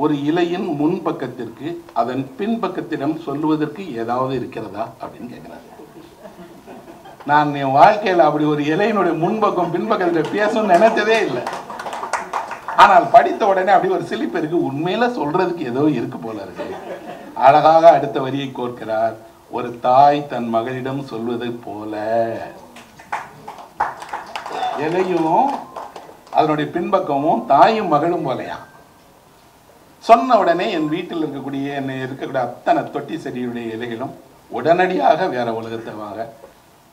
ஒரு இலையின் முன்பக்கத்திற்கு அதன் பின்பக்கத்திடம் சொல்லுவதற்கு ஏதாவது இருக்கிறதா அப்படின்னு கேட்கிறார். நான் என் வாழ்க்கையில் அப்படி ஒரு இலையினுடைய முன்பக்கம் பின்பக்கத்தில் பேசணும்னு நினைச்சதே இல்லை. ஆனால் படித்த உடனே அப்படி ஒரு சிலிப்பு இருக்கு, உண்மையில சொல்றதுக்கு ஏதோ இருக்கு போல இருக்கு. அழகாக அடுத்த வரியை கோர்க்கிறார், ஒரு தாய் தன் மகளிடம் சொல்வதை போல. இலையும் அதனுடைய பின்பக்கமும் தாயும் மகளும் போலையா. சொன்ன உடனே என் வீட்டில் இருக்கக்கூடிய என்னை இருக்கக்கூடிய அத்தனை தொட்டி செடியுடைய இலைகளும் உடனடியாக வேற உலகத்தை வாங்க,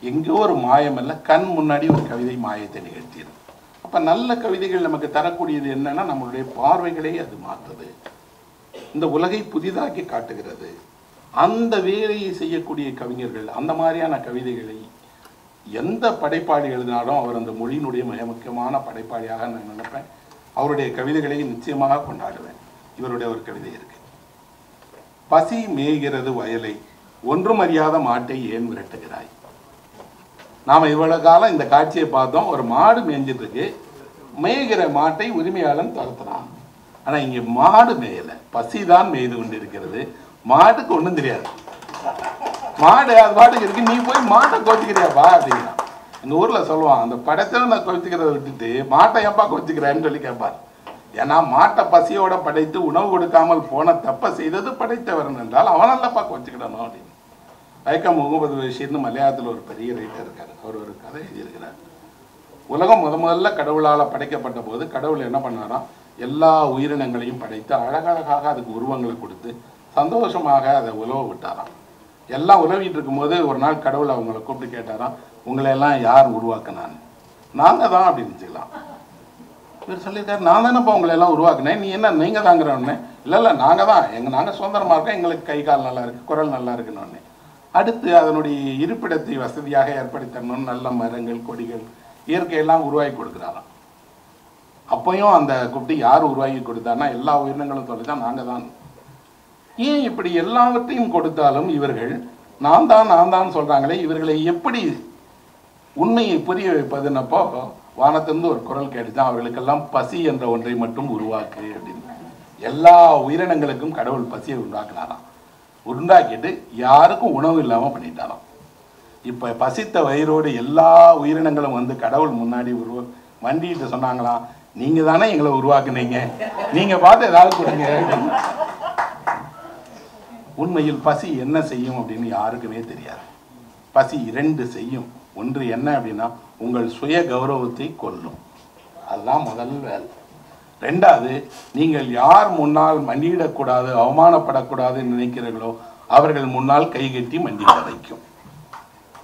எங்கேயோ ஒரு மாயம் அல்ல, கண் முன்னாடி ஒரு கவிதை மாயத்தை நிகழ்த்தியது. அப்ப நல்ல கவிதைகள் நமக்கு தரக்கூடியது என்னன்னா, நம்மளுடைய பார்வைகளை அது மாற்றுது, இந்த உலகை புதிதாக்கி காட்டுகிறது. அந்த வேலையை செய்யக்கூடிய கவிஞர்கள், அந்த மாதிரியான கவிதைகளை எந்த படைப்பாளி எழுதினாலும் அவர் அந்த மொழியினுடைய மிக முக்கியமான படைப்பாளியாக நான் நினைப்பேன். அவருடைய கவிதைகளை நிச்சயமாக கொண்டாடுவேன். இவருடைய ஒரு கவிதை இருக்கு, பசி மேய்கிறது வயலை, ஒன்றும் அறியாத மாட்டை ஏன் விரட்டுகிறாய். நாம இவ்வளவு காலம் இந்த காட்சியை பார்த்தோம், ஒரு மாடு மேய்ஞ்சிட்டு இருக்கு, மேய்கிற மாட்டை உரிமையாளன் துரத்துறான். ஆனா இங்க மாடு மேயல, பசிதான் மேய்து கொண்டு இருக்கிறது. மாட்டுக்கு ஒண்ணும் தெரியாது, மாடு அது பாட்டுக்கு இருக்கு, நீ போய் மாட்டை கோச்சிக்கிறியாப்பா அப்படின்னா. இந்த ஊர்ல சொல்லுவான், அந்த படைத்தவன் நான் கோச்சிக்கிறத விட்டுட்டு மாட்டை ஏப்பா கோச்சிக்கிறேன்னு சொல்லி கேட்பார். ஏன்னா மாட்டை பசியோட படைத்து உணவு கொடுக்காமல் போன தப்ப செய்தது படைத்தவன் என்றால் அவனல்லப்பா கோச்சிக்கிடணும் அப்படின்னு. வைக்கம் முகமது பஷீர்னு மலையாளத்தில் ஒரு பெரிய ரைட்டர் இருக்காரு. அவர் ஒரு கதை எழுதியிருக்கிறார். உலகம் முதல்ல கடவுளால் படைக்கப்பட்ட போது கடவுள் என்ன பண்ணாராம், எல்லா உயிரினங்களையும் படைத்து அழகழகாக அதுக்கு உருவங்களை கொடுத்து சந்தோஷமாக அதை உழவ விட்டாராம். எல்லாம் உழவிட்டு இருக்கும்போது ஒரு நாள் கடவுள் அவங்கள கூப்பிட்டு கேட்டாராம், உங்களை எல்லாம் யார் உருவாக்குனான்னு. நாங்கள் தான் அப்படின்னு வச்சுக்கலாம். இவர் சொல்லியிருக்காரு, நான் தானேப்பா உங்களை எல்லாம் உருவாக்குனேன், நீ என்ன நீங்க தாங்கிறோன்னே. இல்லை நாங்கள் தான், நாங்கள் சுதந்திரமாக இருக்கோம், எங்களுக்கு கை கால் நல்லா இருக்கு, குரல் நல்லா இருக்குன்னு. அடுத்து அதனுடைய இருப்பிடத்தை வசதியாக ஏற்படுத்தணும், நல்ல மரங்கள் கொடிகள் இயற்கையெல்லாம் உருவாக்கி கொடுக்குறாராம். அப்பையும் அந்த கூப்பிட்டு யார் உருவாக்கி கொடுத்தான்னா எல்லா உயிரினங்களும் சொல்லிதான் நாங்கள் தான். ஏன் இப்படி எல்லாவற்றையும் கொடுத்தாலும் இவர்கள் நான் தான் சொல்றாங்களே, இவர்களை எப்படி உண்மையை புரிய வைப்பதுன்னப்போ வானத்திலிருந்து ஒரு குரல் கேட்டுதான், அவர்களுக்கெல்லாம் பசி என்ற ஒன்றை மட்டும் உருவாக்கு அப்படின்னு. எல்லா உயிரினங்களுக்கும் கடவுள் பசியை உண்டாக்குனாராம். உண்டாக்கிட்டு யாருக்கும் உணவு இல்லாம பண்ணிட்டாராம். இப்ப பசித்த வயிறோடு எல்லா உயிரினங்களும் வந்து கடவுள் முன்னாடி மண்டிட்டு சொன்னாங்களாம், நீங்க தானே எங்களை உருவாக்குனீங்க, நீங்க பார்த்து ஏதாவது கொடுங்க. உண்மையில் பசி என்ன செய்யும் அப்படின்னு யாருக்குமே தெரியாது. பசி இரண்டு செய்யும். ஒன்று என்ன அப்படின்னா, உங்கள் சுய கௌரவத்தை கொல்லும், அதுதான் முதல் வேலை. ரெண்டாவது, நீங்கள் யார் முன்னால் மண்டியிடக்கூடாது அவமானப்படக்கூடாதுன்னு நினைக்கிறீர்களோ அவர்கள் முன்னால் கைகட்டி மண்டியிட வைக்கும்.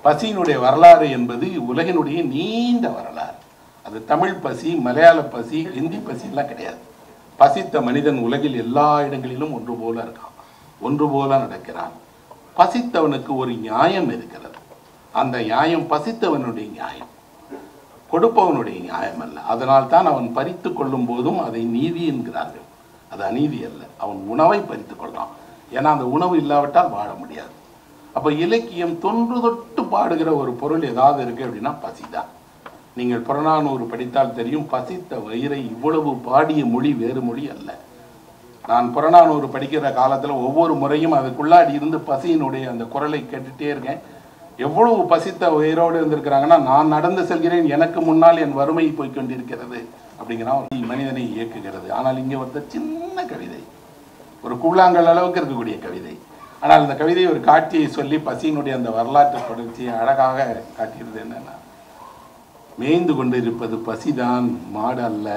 பசியினுடைய வரலாறு என்பது உலகினுடைய நீண்ட வரலாறு. அது தமிழ் பசி, மலையாள பசி, ஹிந்தி பசி எல்லாம் கிடையாது. பசித்த மனிதன் உலகில் எல்லா இடங்களிலும் ஒன்று போல இருக்கான், ஒன்று போல நடக்கிறான். பசித்தவனுக்கு ஒரு நியாயம் இருக்கிறது. அந்த நியாயம் பசித்தவனுடைய நியாயம், கொடுப்பவனுடைய நியாயம் அல்ல. அதனால் தான் அவன் பறித்து கொள்ளும் போதும் அதை நீதி என்கிறார்கள். அது அநீதி அல்ல, அவன் உணவை பறித்து கொள்றான். ஏன்னா அந்த உணவு இல்லாவிட்டால் வாழ முடியாது. அப்ப இலக்கியம் தொன்று தொட்டு பாடுகிற ஒரு பொருள் ஏதாவது இருக்கு அப்படின்னா பசிதான். நீங்கள் புறநானூறு படித்தால் தெரியும், பசித்த வயிறை இவ்வளவு பாடிய மொழி வேறு மொழி அல்ல. நான் புறநானூறு படிக்கிற காலத்துல ஒவ்வொரு முறையும் அதுக்குள்ளாடி இருந்து பசியினுடைய அந்த குரலை கேட்டுட்டே இருக்கேன். எவ்வளவு பசித்த உயிரோடு இருந்திருக்கிறாங்கன்னா, நான் நடந்து செல்கிறேன், எனக்கு முன்னால் என் வறுமை போய்கொண்டிருக்கிறது அப்படிங்கிற ஒரு மனிதனை இயக்குகிறது. ஆனால் இங்கே ஒருத்த சின்ன கவிதை, ஒரு கூழாங்கல் அளவுக்கு இருக்கக்கூடிய கவிதை. ஆனால் இந்த கவிதை ஒரு காட்சியை சொல்லி பசியினுடைய அந்த வரலாற்று தொடர்ச்சியை அழகாக காட்டுகிறது. என்னன்னா, மேய்ந்து கொண்டு இருப்பது பசிதான், மாடு அல்ல.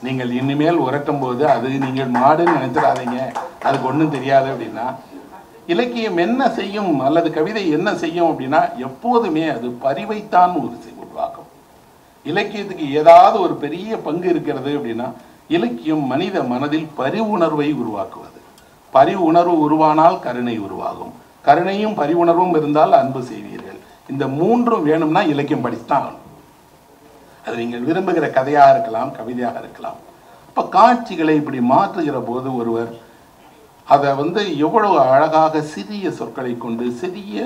நீங்கள் இனிமேல் உரட்டும் போது அது நீங்கள் மாடுன்னு நினைச்சிடாதீங்க, அதுக்கு ஒன்றும் தெரியாது அப்படின்னா. இலக்கியம் என்ன செய்யும் அல்லது கவிதை என்ன செய்யும் அப்படின்னா, எப்போதுமே அது பரிவைத்தான் உருவாக்கும். இலக்கியத்துக்கு ஏதாவது ஒரு பெரிய பங்கு இருக்கிறது அப்படின்னா, இலக்கியம் மனித மனதில் பரிவுணர்வை உருவாக்குவது. பரிவுணர்வு உருவானால் கருணை உருவாகும், கருணையும் பரிவுணர்வும் இருந்தால் அன்பு செய்வீர்கள். இந்த மூன்றும் வேணும்னா இலக்கியம் படிச்சுதான். அது நீங்கள் விரும்புகிற கதையாக இருக்கலாம், கவிதையாக இருக்கலாம். அப்ப காட்சிகளை இப்படி மாற்றுகிற போது ஒருவர் அதை எவ்வளவு அழகாக சிறிய சொற்களை கொண்டு சிறிய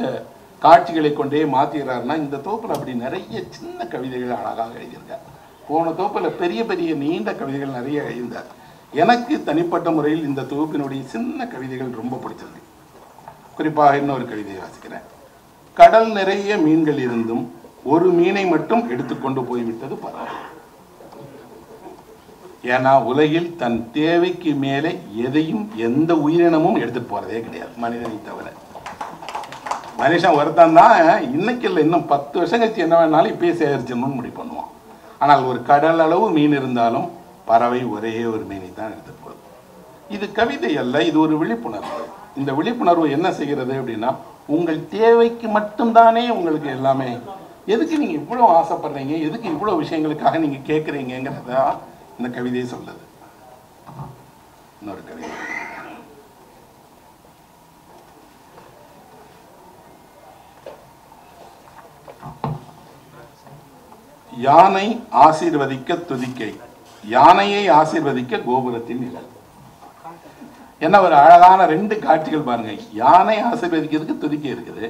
காட்சிகளை கொண்டே மாற்றுகிறார்னா, இந்த தொகுப்பில் அப்படி நிறைய சின்ன கவிதைகள் அழகாக எழுதியிருக்கார். போன தொகுப்பில் பெரிய பெரிய நீண்ட கவிதைகள் நிறைய எழுந்தார். எனக்கு தனிப்பட்ட முறையில் இந்த தொகுப்பினுடைய சின்ன கவிதைகள் ரொம்ப பிடிச்சிருக்கு. குறிப்பாக இன்னொரு கவிதையை வாசிக்கிறேன். கடல் நிறைய மீன்கள் இருந்தும் ஒரு மீனை மட்டும் எடுத்துக்கொண்டு போய்விட்டது பரவாயில்லை. ஏன்னா உலகில் தன் தேவைக்கு மேலே எதையும் எந்த உயிரினமும் எடுத்துட்டு போறதே கிடையாது, மனிதனை தவிர. மனுஷன் ஒருத்தன் தான் இன்னைக்கு இல்லை, இன்னும் 10 வருஷம் கழிச்சு என்ன வேணாலும் இப்பயே சேகரிச்சணும்னு முடிவு பண்ணுவான். ஆனால் ஒரு கடல் அளவு மீன் இருந்தாலும் பறவை ஒரே ஒரு மீனை தான் எடுத்துட்டு போகுது. இது கவிதை அல்ல, இது ஒரு விழிப்புணர்வு. இந்த விழிப்புணர்வு என்ன செய்கிறது அப்படின்னா, உங்கள் தேவைக்கு மட்டும்தானே உங்களுக்கு எல்லாமே. எதுக்கு நீங்க இவ்வளவு ஆசைப்படுறீங்க, எதுக்கு இவ்வளவு விஷயங்களுக்காக நீங்க கேட்குறீங்கிறதா இந்த கவிதையை சொல்லுது. இன்னொரு கவிதை. யானை ஆசீர்வதிக்க துதிக்கை, யானையை ஆசீர்வதிக்க கோபுரத்தின் நிழல். என்ன ஒரு அழகான 2 காட்சிகள் பாருங்க. யானை ஆசீர்வதிக்கிறதுக்கு துதிக்கை இருக்குது,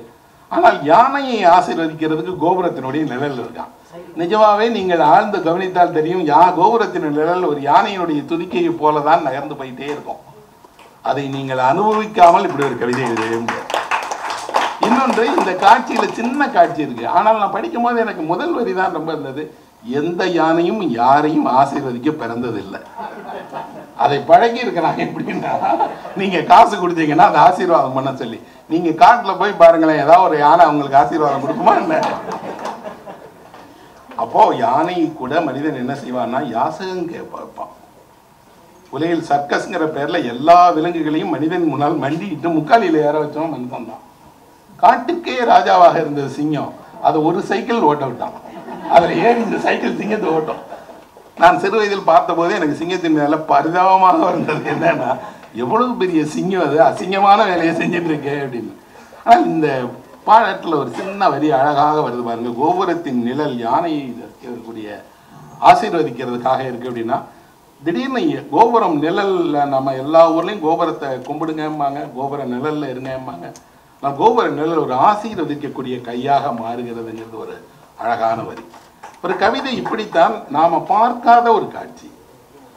ஆனால் யானையை ஆசீர்வதிக்கிறதுக்கு கோபுரத்தினுடைய நிழல் இருக்கான். நிஜமாவே நீங்கள் ஆழ்ந்து கவனித்தால் தெரியும், கோபுரத்தின் நிழல் ஒரு யானையினுடைய துதிக்கையை போலதான் நகர்ந்து போயிட்டே இருக்கும். அதை நீங்கள் அனுபவிக்காமல் இப்படி ஒரு கவிதை எழுதவே முடியாது. இன்னொன்று, இந்த காட்சியில சின்ன காட்சி இருக்கு, ஆனால் நான் படிக்கும் போது எனக்கு முதல் வரி தான் ரொம்ப இருந்தது. எந்த யானையும் யாரையும் ஆசீர்வதிக்க பிறந்ததில்லை. அதை பழகி இருக்கிறாங்க. எப்படின்னா, நீங்க காசு கொடுத்தீங்கன்னா அதை ஆசீர்வாதம் பண்ண சொல்லி, நீங்க காட்டுல போய் பாருங்களேன், ஏதாவது ஒரு யானை அவங்களுக்கு ஆசீர்வாதம் கொடுக்குமா என்ன? அப்போ யானை கூட மனிதன் என்ன செய்வான்னா, யாசகம் கேட்பான். உலகில் சர்க்கஸ்ங்கிற பேர்ல எல்லா விலங்குகளையும் மனிதன் முன்னால் மண்டிட்டு முக்காலியில ஏற வச்சோம் மனிதன் தான். காட்டுக்கே ராஜாவாக இருந்தது சிங்கம், அதை ஒரு சைக்கிள் ஓட்ட விட்டான். அதுல ஏறி இந்த சைக்கிள் சிங்கத்தை ஓட்டும். நான் சிறு வயதில் பார்த்த போதே எனக்கு சிங்கத்தின் மேல பரிதாபமாக இருந்தது. என்னன்னா, எவ்வளவு பெரிய சிங்கம், அது அசிங்கமான வேலையை செஞ்சுட்டு இருக்கே அப்படின்னு. ஆனால் இந்த பாடத்துல ஒரு சின்ன வரி அழகாக வருது பாருங்க. கோபுரத்தின் நிழல் யானையை இருக்கக்கூடிய ஆசீர்வதிக்கிறதுக்காக இருக்கு அப்படின்னா, திடீர்னு கோபுரம் நிழல்ல, நம்ம எல்லா ஊர்லயும் கோபுரத்தை கும்பிடுங்கம்பாங்க, கோபுர நிழல்ல இருங்கம்பாங்க. ஆனால் கோபுர நிழல் ஒரு ஆசீர்வதிக்கக்கூடிய கையாக மாறுகிறதுங்கிறது ஒரு அழகான வரி. ஒரு கவிதை இப்படித்தான். நாம பார்க்காத ஒரு காட்சி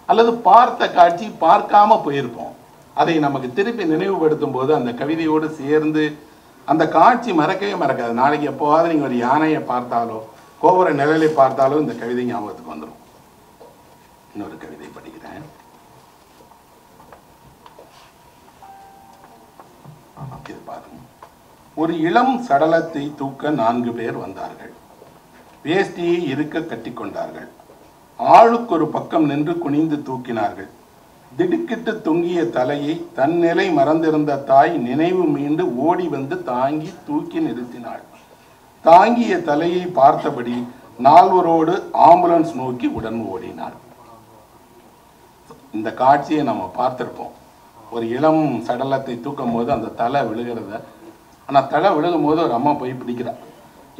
அல்லது பார்த்த காட்சி பார்க்காம போயிருப்போம், அதை நமக்கு திருப்பி நினைவுபடுத்தும் போது அந்த கவிதையோடு சேர்ந்து அந்த காட்சி மறக்கவே மறக்காது. நாளைக்கு எப்போவாவது நீங்க ஒரு யானையை பார்த்தாலோ கோபுர நிழலை பார்த்தாலோ இந்த கவிதை ஞாபகத்துக்கு வந்துடும். இன்னொரு கவிதை படிக்கிறேன். இது பாருங்க. ஒரு இளம் சடலத்தை தூக்க 4 பேர் வந்தார்கள். வேஷ்டியை இருக்க கட்டிக்கொண்டார்கள். ஆளுக்கு ஒரு பக்கம் நின்று குனிந்து தூக்கினார்கள். திடுக்கிட்டு தொங்கிய தலையை தன் நிலை மறந்திருந்த தாய் நினைவு மீண்டு ஓடி வந்து தாங்கி தூக்கி நிறுத்தினாள். தாங்கிய தலையை பார்த்தபடி 4வரோடு ஆம்புலன்ஸ் நோக்கி உடன் ஓடினாள். இந்த காட்சியை நம்ம பார்த்திருப்போம். ஒரு இளம் சடலத்தை தூக்கும் போது அந்த தலை விழுகிறத, ஆனால் தலை விழுகும் போது ஒரு அம்மா போய் பிடிக்கிறார்.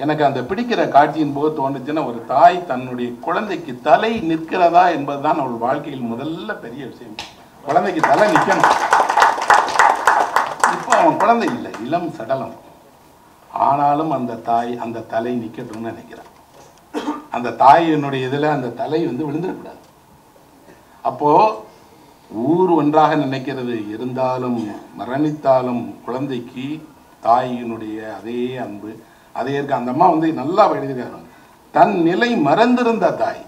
எனக்கு அந்த பிடிக்கிற காட்சியின் போது தோணுச்சுன்னா, ஒரு தாய் தன்னுடைய குழந்தைக்கு தலை நிற்கிறதா என்பதுதான் அவள் வாழ்க்கையில் முதல்ல பெரிய விஷயம். குழந்தைக்கு தலை நிற்கணும். இப்போ அவன் குழந்தை இல்லை, இளம் சடலம். ஆனாலும் அந்த தாய் அந்த தலை நிற்கட்டும்னு நினைக்கிறான். அந்த தாயினுடைய இதில் அந்த தலை விழுந்துடக்கூடாது. அப்போ ஊர் ஒன்றாக நினைக்கிறது, இருந்தாலும் மரணித்தாலும் குழந்தைக்கு தாயினுடைய அதே அன்பு அதே இருக்கு. அந்த அம்மா நல்லா எழுதிருக்காங்க. தன் நிலை மறந்திருந்த தாய்,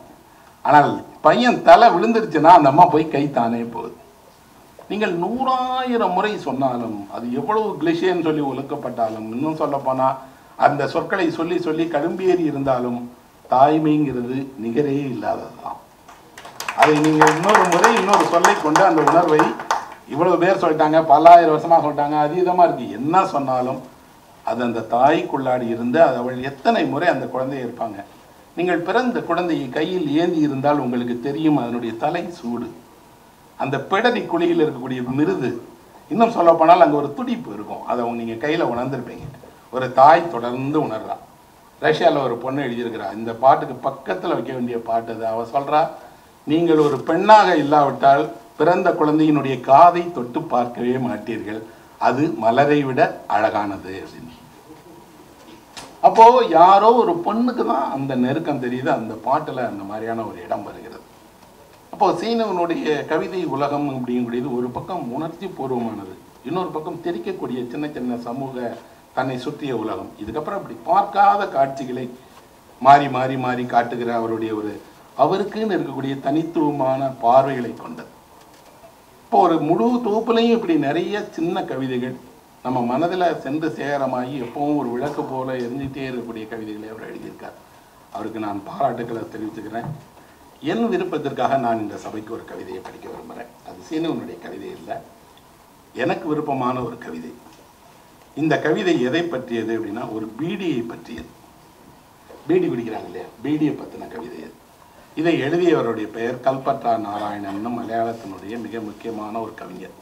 ஆனால் பையன் தலை விழுந்துருச்சுன்னா அந்த அம்மா போய் கை தானே போகுது. நீங்கள் 100,000 முறை சொன்னாலும், அது எவ்வளவு கிளிஷேன்னு சொல்லி ஒழுக்கப்பட்டாலும், இன்னும் சொல்ல போனா அந்த சொற்களை சொல்லி சொல்லி கடும்பேறி இருந்தாலும் தாய்மைங்கிறது நிகரே இல்லாததுதான். அதை நீங்கள் இன்னொரு முறை இன்னொரு சொல்லை கொண்டு அந்த உணர்வை, இவ்வளவு பேர் சொல்லிட்டாங்க, பல்லாயிரம் வருஷமா சொல்லிட்டாங்க, அதீதமா இருக்கு, என்ன சொன்னாலும் அது அந்த தாய்க்குள்ளாடி இருந்து அது அவள் எத்தனை முறை அந்த குழந்தையை இருப்பாங்க. நீங்கள் பிறந்த குழந்தையை கையில் ஏந்தி இருந்தால் உங்களுக்கு தெரியும் அதனுடைய தலை சூடு, அந்த பிடரி குழியில் இருக்கக்கூடிய மிருது, இன்னும் சொல்ல போனால் அங்கே ஒரு துடிப்பு இருக்கும். அதை நீங்கள் கையில் உணர்ந்திருப்பீங்க. ஒரு தாய் தொடர்ந்து உணர்றா. ரஷ்யாவில் ஒரு பொண்ணு எழுதியிருக்கிறா, இந்த பாட்டுக்கு பக்கத்தில் வைக்க வேண்டிய பாட்டு அது. அவள் சொல்கிறா, நீங்கள் ஒரு பெண்ணாக இல்லாவிட்டால் பிறந்த குழந்தையினுடைய காதை தொட்டு பார்க்கவே மாட்டீர்கள், அது மலரை விட அழகானது அப்படின்னு. அப்போ யாரோ ஒரு பொண்ணுக்கு தான் அந்த நெருக்கம் தெரியுது, அந்த பாட்டுல அந்த மாதிரியான ஒரு இடம் வருகிறது. அப்போ சீனவனுடைய கவிதை உலகம் அப்படிங்கக்கூடியது ஒரு பக்கம் உணர்ச்சி பூர்வமானது, இன்னொரு பக்கம் தெரிக்கக்கூடிய சின்ன சின்ன சமூக தன்னை சுற்றிய உலகம். இதுக்கப்புறம் அப்படி பார்க்காத காட்சிகளை மாறி மாறி மாறி காட்டுகிற அவருடைய ஒரு அவருக்குன்னு இருக்கக்கூடிய தனித்துவமான பார்வைகளை கொண்டது. இப்போ ஒரு முழு தொகுப்புலையும் இப்படி நிறைய சின்ன கவிதைகள் நம்ம மனதில் சென்று சேகரமாகி எப்பவும் ஒரு விளக்கு போல எரிஞ்சிட்டே இருக்கக்கூடிய கவிதைகளை அவர் எழுதியிருக்கார். அவருக்கு நான் பாராட்டுக்களை தெரிவிச்சுக்கிறேன். என் விருப்பத்திற்காக நான் இந்த சபைக்கு ஒரு கவிதையை படிக்க விரும்புகிறேன். அது சீனவனுடைய கவிதை இல்லை, எனக்கு விருப்பமான ஒரு கவிதை. இந்த கவிதை எதை பற்றியது அப்படின்னா ஒரு பீடியை பற்றியது. பீடி குடிக்கிறாங்க இல்லையா, பீடியை பற்றின கவிதை அது. இதை எழுதியவருடைய பெயர் கல்பற்றா நாராயணன், மலையாளத்தினுடைய மிக முக்கியமான ஒரு கவிஞர்.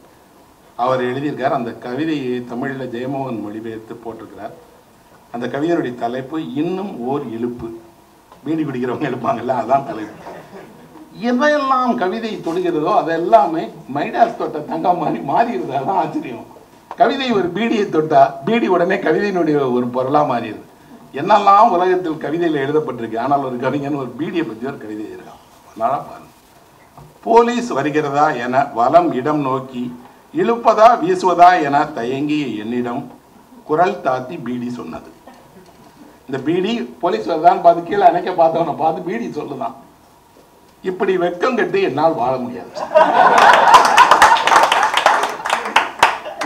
அவர் எழுதியிருக்கார். அந்த கவிதையை தமிழில் ஜெயமோகன் மொழிபெயர்த்து போட்டிருக்கிறார். அந்த கவிதையுடைய தலைப்பு இன்னும் ஓர் இழுப்பு. பீடி குடிக்கிறவங்க எழுப்பாங்கல்ல, அதான் தலைப்பு. எதையெல்லாம் கவிதை தொடுகிறதோ அதெல்லாமே மைடாஸ் தொட்ட தங்கம் மாதிரி மாறிடுது. அதான் ஆச்சரியம். கவிதை ஒரு பீடியை தொட்டா பீடி உடனே கவிதையினுடைய ஒரு பொருளாக மாறிடுது. என்னெல்லாம் உலகத்தில் கவிதையில் எழுதப்பட்டிருக்கு, ஆனால் ஒரு கவிஞன் ஒரு பீடியை பற்றி ஒரு கவிதை இருக்கான். அதனால பாருங்க. போலீஸ் வருகிறதா என வலம் இடம் நோக்கி இழுப்பதா வீசுவதா என தயங்கிய என்னிடம் குரல் தாத்தி பீடி சொன்னது. இந்த பீடி போலீஸ் வருதான்னு பார்த்து கீழே அணைக்க பார்த்தவனை பார்த்து பீடி சொல்லுதான். இப்படி வெக்கம் கட்டு என்னால் வாழ முடியாது.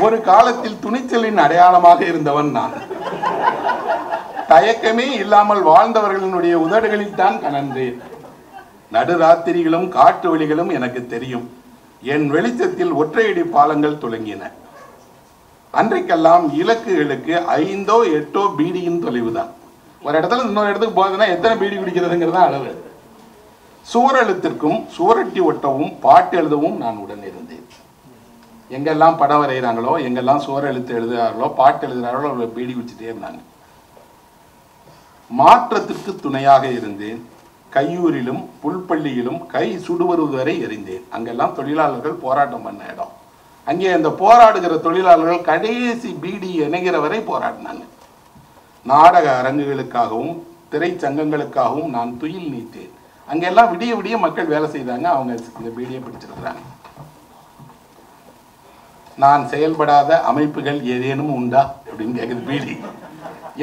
ஒரு காலத்தில் துணிச்சலின் அடையாளமாக இருந்தவன் நான். தயக்கமே இல்லாமல் வாழ்ந்தவர்களுடைய உதடுகளில் தான் கனன்றேன். நடுராத்திரிகளும் காட்டு வழிகளும் எனக்கு தெரியும். என் வெளிச்சத்தில் ஒற்றையடி பாலங்கள் துளங்கின. அன்றைக்கெல்லாம் இலக்குகளுக்கு 5ஓ 8ஓ பீடியின் தொலைவுதான். ஒரு இடத்துல இன்னொரு இடத்துக்கு போகுதுன்னா எத்தனை பீடி குடிக்கிறதுங்கிறதா அளவு. சுவரெழுத்திற்கும் சுவரட்டி ஒட்டவும் பாட்டு எழுதவும் நான் உடன் இருந்தேன். எங்கெல்லாம் படம் வரைகிறாங்களோ, எங்கெல்லாம் சுவரெழுத்து எழுதுகிறார்களோ, பாட்டு எழுதுகிறார்களோ அவர்கள் பீடி குடிச்சிட்டே இருந்தாங்க. மாற்றத்திற்கு துணையாக இருந்தேன். கையூரிலும் புல்பள்ளியிலும் கை சுடுவது வரை எறிந்தேன். அங்கெல்லாம் தொழிலாளர்கள் போராட்டம் பண்ண இடம். அங்கே அந்த போராடுகிற தொழிலாளர்கள் கடைசி பீடி இணைகிற வரை போராடினாங்க. நாடக அரங்குகளுக்காகவும் திரைச்சங்கங்களுக்காகவும் நான் துயில் நீத்தேன். அங்கெல்லாம் விடிய விடிய மக்கள் வேலை செய்தாங்க. அவங்க இந்த பீடியை பிடிச்சிருக்கிறாங்க. நான் செயல்படாத அமைப்புகள் ஏதேனும் உண்டா அப்படின்னு கேட்குது பீடி.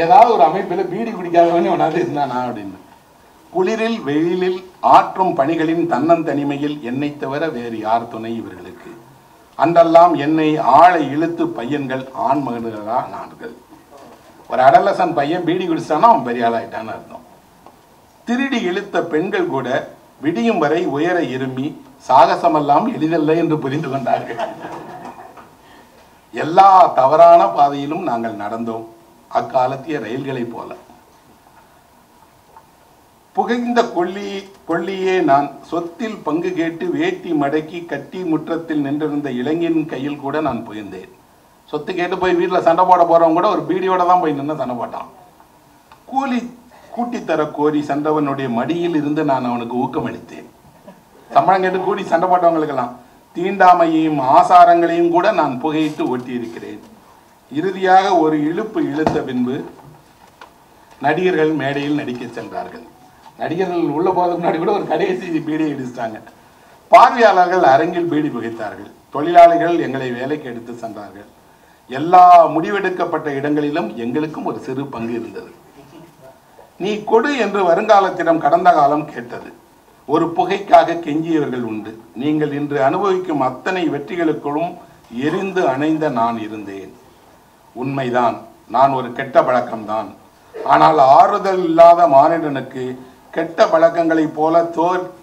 ஏதாவது ஒரு அமைப்பில் பீடி குடிக்காதவனே ஒன்றாவது இருந்தானா அப்படின்னு. குளிரில் வெயிலில் ஆற்றும் பணிகளின் தன்னந்தனிமையில் என்னை தவிர வேறு யார் துணை இவர்களுக்கு? அன்றெல்லாம் என்னை ஆளை இழுத்து பையன்கள் ஆண் மகன்களா நாடுகள். ஒரு அடலசன் பையன் பீடி குடிச்சானா அவன் பெரிய ஆளாயிட்டான்னு அர்த்தம். திருடி இழுத்த பெண்கள் கூட விடியும் வரை உயர இருமி சாகசமெல்லாம் எளிதல்ல என்று புரிந்து கொண்டார்கள். எல்லா தவறான பாதையிலும் நாங்கள் நடந்தோம், அக்காலத்திய ரயில்களை போல. புகைந்த கொல்லியே நான் சொத்தில் பங்கு கேட்டு வேட்டி மடக்கி கட்டி முற்றத்தில் நின்றிருந்த இளைஞனின் கையில் கூட நான் புயர்ந்தேன். சொத்து கேட்டு போய் வீட்டில் சண்டை போட போறவங்க கூட ஒரு பீடியோட தான் போய் நின்று சண்டை போட்டான். கூலி கூட்டித்தர கோரி சென்றவனுடைய மடியில் இருந்து நான் அவனுக்கு ஊக்கமளித்தேன். சம்பளம் கேட்டு கூடி சண்டை போட்டவங்களுக்கெல்லாம் தீண்டாமையையும் ஆசாரங்களையும் கூட நான் புகையிட்டு ஒட்டி இருக்கிறேன். இறுதியாக ஒரு இழுப்பு இழுத்த பின்பு நடிகர்கள் மேடையில் நடிக்க சென்றார்கள். நடிகர்கள் உள்ள போறதுக்கு முன்னாடி கூட ஒரு கடைசி பீடியை இடிச்சிட்டாங்க. பார்வையாளர்கள் அரங்கில் பீடி புகைத்தார்கள். தொழிலாளிகள் எங்களை வேலைக்கு எடுத்து சென்றார்கள். எல்லா முடிவெடுக்கப்பட்ட இடங்களிலும் எங்களுக்கும் ஒரு சிறு பங்கு இருந்தது. நீ கொடு என்று வருங்காலத்திடம் கடந்த காலம் கேட்டது. ஒரு புகைக்காக கெஞ்சியவர்கள் உண்டு. நீங்கள் இன்று அனுபவிக்கும் அத்தனை வெற்றிகளுக்குள்ளும் எரிந்து அணைந்த நான் இருந்தேன். உண்மைதான், நான் ஒரு கெட்ட பழக்கம்தான். ஆனால் ஆறுதல் இல்லாத மானிடனுக்கு கெட்ட பழக்கங்களைப் போல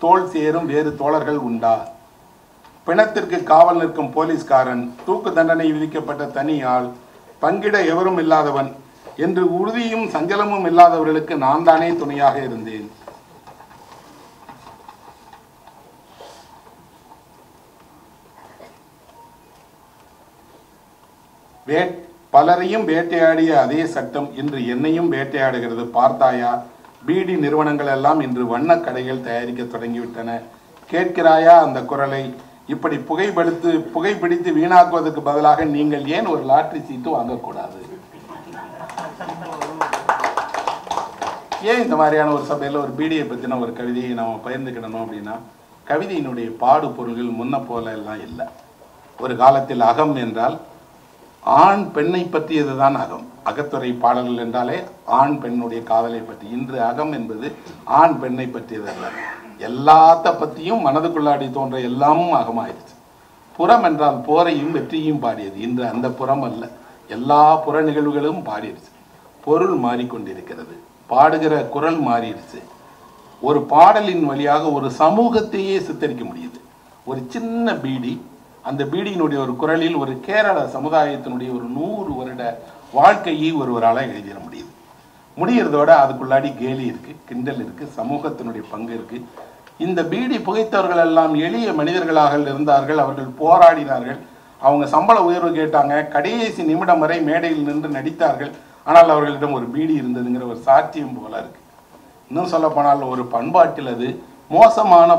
தோல் சேரும் வேறு தோழர்கள் உண்டா? பிணத்திற்கு காவல் நிற்கும் போலீஸ்காரன், தூக்கு தண்டனை விதிக்கப்பட்ட தனி ஆள், பங்கிட எவரும் இல்லாதவன் என்று உறுதியும் சஞ்சலமும் இல்லாதவர்களுக்கு நான் தானே துணையாக இருந்தேன். பலரையும் வேட்டையாடிய அதே சட்டம் இன்று என்னையும் வேட்டையாடுகிறது. பார்த்தாயா, பீடி நிறுவனங்கள் எல்லாம் இன்று வண்ண கடைகள் தயாரிக்க தொடங்கிவிட்டன. கேட்கிறாயா அந்த குரலை? இப்படி புகைப்பிடித்து வீணாக்குவதற்கு பதிலாக நீங்கள் ஏன் ஒரு லாட்டரி சீட்டு வாங்கக்கூடாது? ஏன் இந்த மாதிரியான ஒரு சபையில் ஒரு பீடியை பற்றின ஒரு கவிதையை நம்ம பகிர்ந்துக்கிடணும் அப்படின்னா, கவிதையினுடைய பாடு பொருள்கள் முன்ன போல எல்லாம் இல்லை. ஒரு காலத்தில் அகம் என்றால் ஆண் பெண்ணை பற்றியது தான் அகம். அகத்துறை பாடல்கள் என்றாலே ஆண் பெண்ணுடைய காதலை பற்றி. இன்று அகம் என்பது ஆண் பெண்ணை பற்றியது அல்ல. எல்லாத்த பற்றியும் மனதுக்குள்ளாடி தோன்ற எல்லாமும் அகமாயிருச்சு. புறம் என்றால் போரையும் வெற்றியும் பாடியது. இன்று அந்த புறம் அல்ல, எல்லா புற நிகழ்வுகளும் பாடிடுச்சு. பொருள் மாறிக்கொண்டிருக்கிறது, பாடுகிற குரல் மாறிடுச்சு. ஒரு பாடலின் வழியாக ஒரு சமூகத்தையே சித்தரிக்க முடியுது. ஒரு சின்ன பீடி, அந்த பீடியினுடைய ஒரு குரலில் ஒரு கேரள சமுதாயத்தினுடைய ஒரு 100 வருட வாழ்க்கையை ஒருவரால் எழுதிட முடியுது. முடிகிறதோட அதுக்குள்ளாடி கேலி இருக்கு, கிண்டல் இருக்கு, சமூகத்தினுடைய பங்கு இருக்கு. இந்த பீடி புகைத்தவர்கள் எல்லாம் எளிய மனிதர்களாக இருந்தார்கள். அவர்கள் போராடினார்கள், அவங்க சம்பள உயர்வு கேட்டாங்க, கடைசி நிமிடம் வரை மேடையில் நின்று நடித்தார்கள். ஆனால் அவர்களிடம் ஒரு பீடி இருந்ததுங்கிற ஒரு சாட்சியம் போல இருக்கு. இன்னும் சொல்ல போனால் ஒரு பண்பாட்டில் அது மோசமான